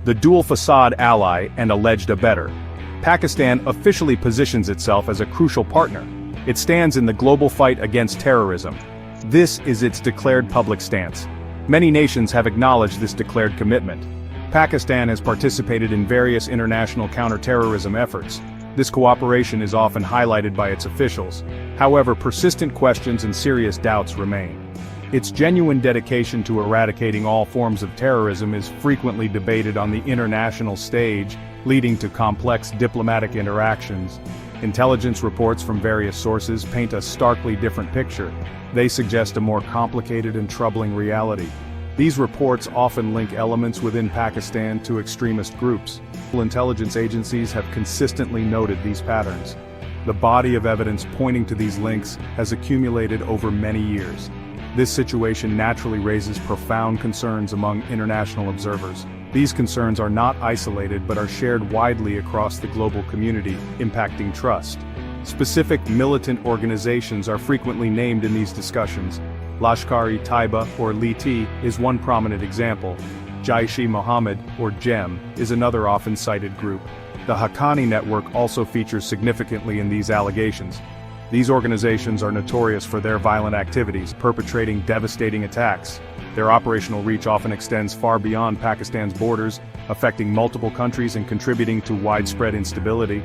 the dual facade ally and alleged abettor. Pakistan officially positions itself as a crucial partner. It stands in the global fight against terrorism. This is its declared public stance. Many nations have acknowledged this declared commitment. Pakistan has participated in various international counter-terrorism efforts. This cooperation is often highlighted by its officials. However, persistent questions and serious doubts remain. Its genuine dedication to eradicating all forms of terrorism is frequently debated on the international stage, leading to complex diplomatic interactions. Intelligence reports from various sources paint a starkly different picture. They suggest a more complicated and troubling reality. These reports often link elements within Pakistan to extremist groups. Intelligence agencies have consistently noted these patterns. The body of evidence pointing to these links has accumulated over many years. This situation naturally raises profound concerns among international observers. These concerns are not isolated but are shared widely across the global community, impacting trust. Specific militant organizations are frequently named in these discussions. Lashkar-e-Taiba, or LT, is one prominent example. Jaish-e-Mohammed, or JEM, is another often cited group. The Haqqani Network also features significantly in these allegations. These organizations are notorious for their violent activities, perpetrating devastating attacks. Their operational reach often extends far beyond Pakistan's borders, affecting multiple countries and contributing to widespread instability.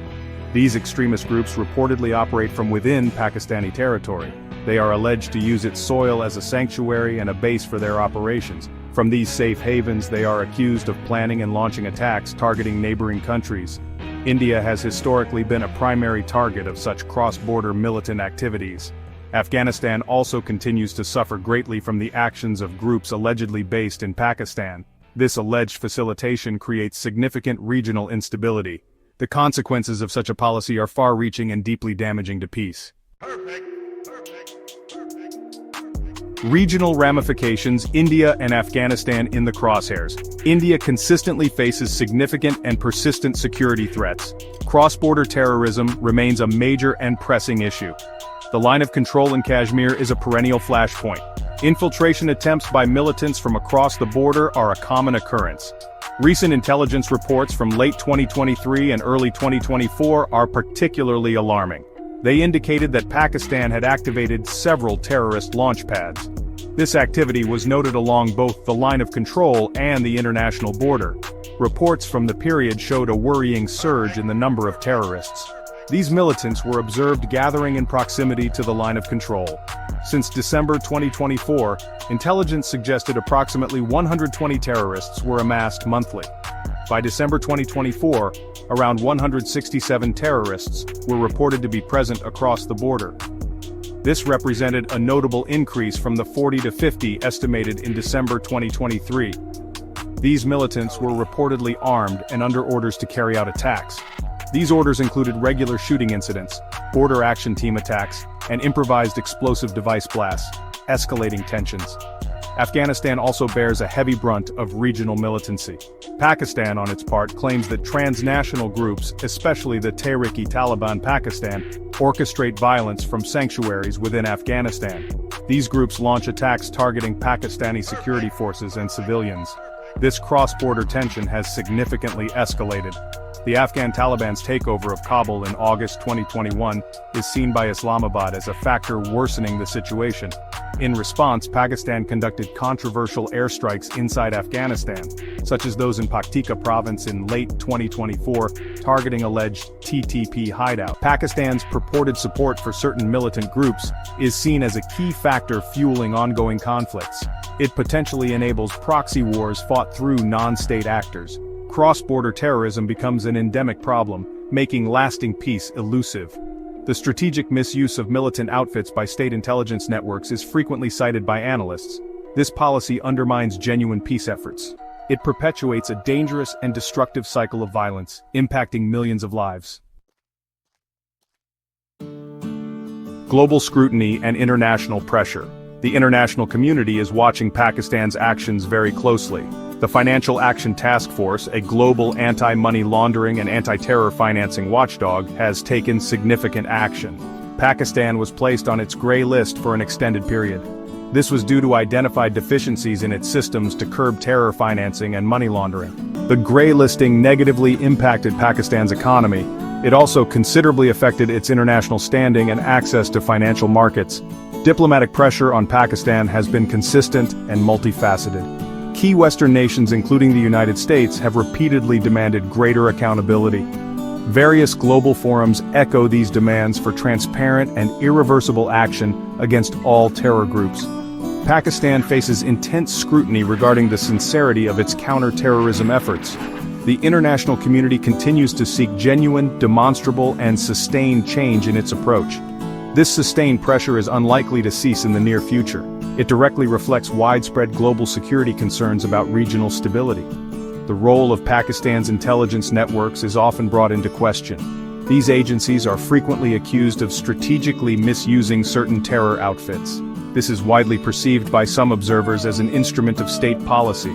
These extremist groups reportedly operate from within Pakistani territory. They are alleged to use its soil as a sanctuary and a base for their operations. From these safe havens, they are accused of planning and launching attacks targeting neighboring countries. India has historically been a primary target of such cross-border militant activities. Afghanistan also continues to suffer greatly from the actions of groups allegedly based in Pakistan. This alleged facilitation creates significant regional instability. The consequences of such a policy are far-reaching and deeply damaging to peace. Regional ramifications: India and Afghanistan in the crosshairs. India consistently faces significant and persistent security threats. Cross-border terrorism remains a major and pressing issue. The line of control in Kashmir is a perennial flashpoint. Infiltration attempts by militants from across the border are a common occurrence. Recent intelligence reports from late 2023 and early 2024 are particularly alarming. They indicated that Pakistan had activated several terrorist launch pads. This activity was noted along both the line of control and the international border. Reports from the period showed a worrying surge in the number of terrorists. These militants were observed gathering in proximity to the line of control. Since December 2024, intelligence suggested approximately 120 terrorists were amassed monthly. By December 2024, around 167 terrorists were reported to be present across the border. This represented a notable increase from the 40 to 50 estimated in December 2023. These militants were reportedly armed and under orders to carry out attacks. These orders included regular shooting incidents, border action team attacks, and improvised explosive device blasts, escalating tensions. Afghanistan also bears a heavy brunt of regional militancy. Pakistan, on its part, claims that transnational groups, especially the Tehrik-e-Taliban Pakistan, orchestrate violence from sanctuaries within Afghanistan. These groups launch attacks targeting Pakistani security forces and civilians. This cross-border tension has significantly escalated. The Afghan Taliban's takeover of Kabul in August 2021 is seen by Islamabad as a factor worsening the situation. In response, Pakistan conducted controversial airstrikes inside Afghanistan, such as those in Paktika province in late 2024, targeting alleged TTP hideout. Pakistan's purported support for certain militant groups is seen as a key factor fueling ongoing conflicts. It potentially enables proxy wars fought through non-state actors. Cross-border terrorism becomes an endemic problem, making lasting peace elusive. The strategic misuse of militant outfits by state intelligence networks is frequently cited by analysts. This policy undermines genuine peace efforts. It perpetuates a dangerous and destructive cycle of violence, impacting millions of lives. Global scrutiny and international pressure. The international community is watching Pakistan's actions very closely. The Financial Action Task Force, a global anti-money laundering and anti-terror financing watchdog, has taken significant action. Pakistan was placed on its gray list for an extended period. This was due to identified deficiencies in its systems to curb terror financing and money laundering. The gray listing negatively impacted Pakistan's economy. It also considerably affected its international standing and access to financial markets. Diplomatic pressure on Pakistan has been consistent and multifaceted. Key Western nations, including the United States, have repeatedly demanded greater accountability. Various global forums echo these demands for transparent and irreversible action against all terror groups. Pakistan faces intense scrutiny regarding the sincerity of its counter-terrorism efforts. The international community continues to seek genuine, demonstrable, and sustained change in its approach. This sustained pressure is unlikely to cease in the near future. It directly reflects widespread global security concerns about regional stability. The role of Pakistan's intelligence networks is often brought into question. These agencies are frequently accused of strategically misusing certain terror outfits. This is widely perceived by some observers as an instrument of state policy.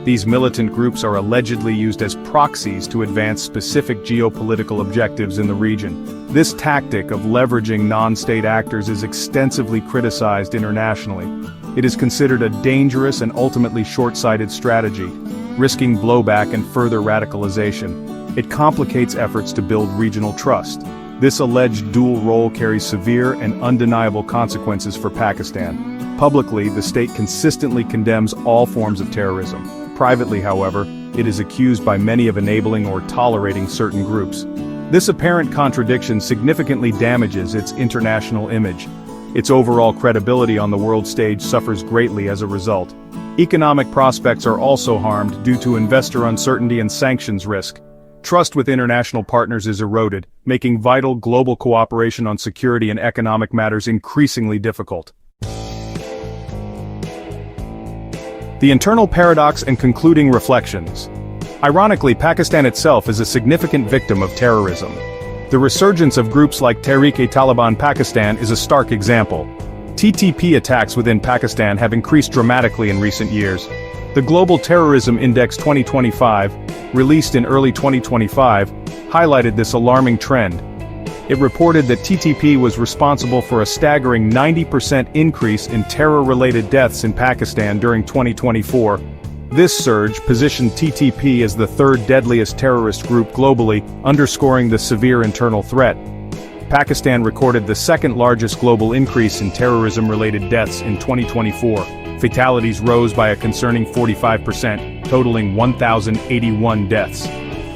These militant groups are allegedly used as proxies to advance specific geopolitical objectives in the region. This tactic of leveraging non-state actors is extensively criticized internationally. It is considered a dangerous and ultimately short-sighted strategy, risking blowback and further radicalization. It complicates efforts to build regional trust. This alleged dual role carries severe and undeniable consequences for Pakistan. Publicly, the state consistently condemns all forms of terrorism. Privately, however, it is accused by many of enabling or tolerating certain groups. This apparent contradiction significantly damages its international image. Its overall credibility on the world stage suffers greatly as a result. Economic prospects are also harmed due to investor uncertainty and sanctions risk. Trust with international partners is eroded, making vital global cooperation on security and economic matters increasingly difficult. The internal paradox and concluding reflections. Ironically, Pakistan itself is a significant victim of terrorism. The resurgence of groups like Tehreek-e-Taliban Pakistan is a stark example. TTP attacks within Pakistan have increased dramatically in recent years. The Global Terrorism Index 2025, released in early 2025, highlighted this alarming trend. It reported that TTP was responsible for a staggering 90% increase in terror-related deaths in Pakistan during 2024. This surge positioned TTP as the third deadliest terrorist group globally, underscoring the severe internal threat. Pakistan recorded the second largest global increase in terrorism-related deaths in 2024. Fatalities rose by a concerning 45%, totaling 1,081 deaths.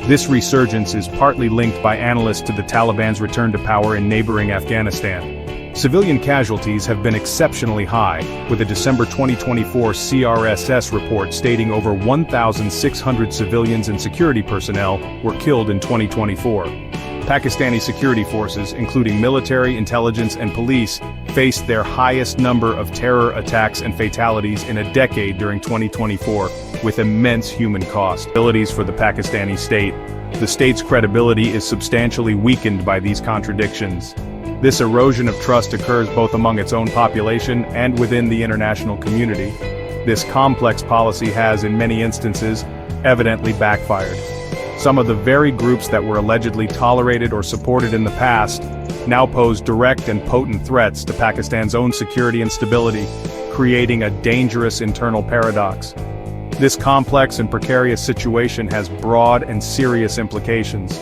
This resurgence is partly linked by analysts to the Taliban's return to power in neighboring Afghanistan. Civilian casualties have been exceptionally high, with a December 2024 CRSS report stating over 1,600 civilians and security personnel were killed in 2024. Pakistani security forces, including military, intelligence, and police, faced their highest number of terror attacks and fatalities in a decade during 2024, with immense human cost. Abilities for the Pakistani state. The state's credibility is substantially weakened by these contradictions. This erosion of trust occurs both among its own population and within the international community. This complex policy has, in many instances, evidently backfired. Some of the very groups that were allegedly tolerated or supported in the past now pose direct and potent threats to Pakistan's own security and stability, creating a dangerous internal paradox. This complex and precarious situation has broad and serious implications.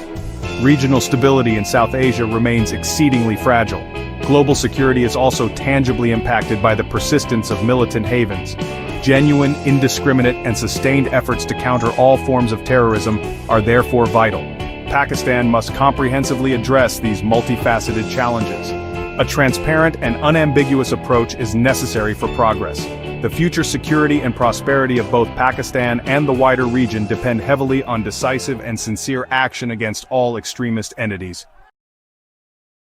Regional stability in South Asia remains exceedingly fragile. Global security is also tangibly impacted by the persistence of militant havens. Genuine, indiscriminate, and sustained efforts to counter all forms of terrorism are therefore vital. Pakistan must comprehensively address these multifaceted challenges. A transparent and unambiguous approach is necessary for progress. The future security and prosperity of both Pakistan and the wider region depend heavily on decisive and sincere action against all extremist entities.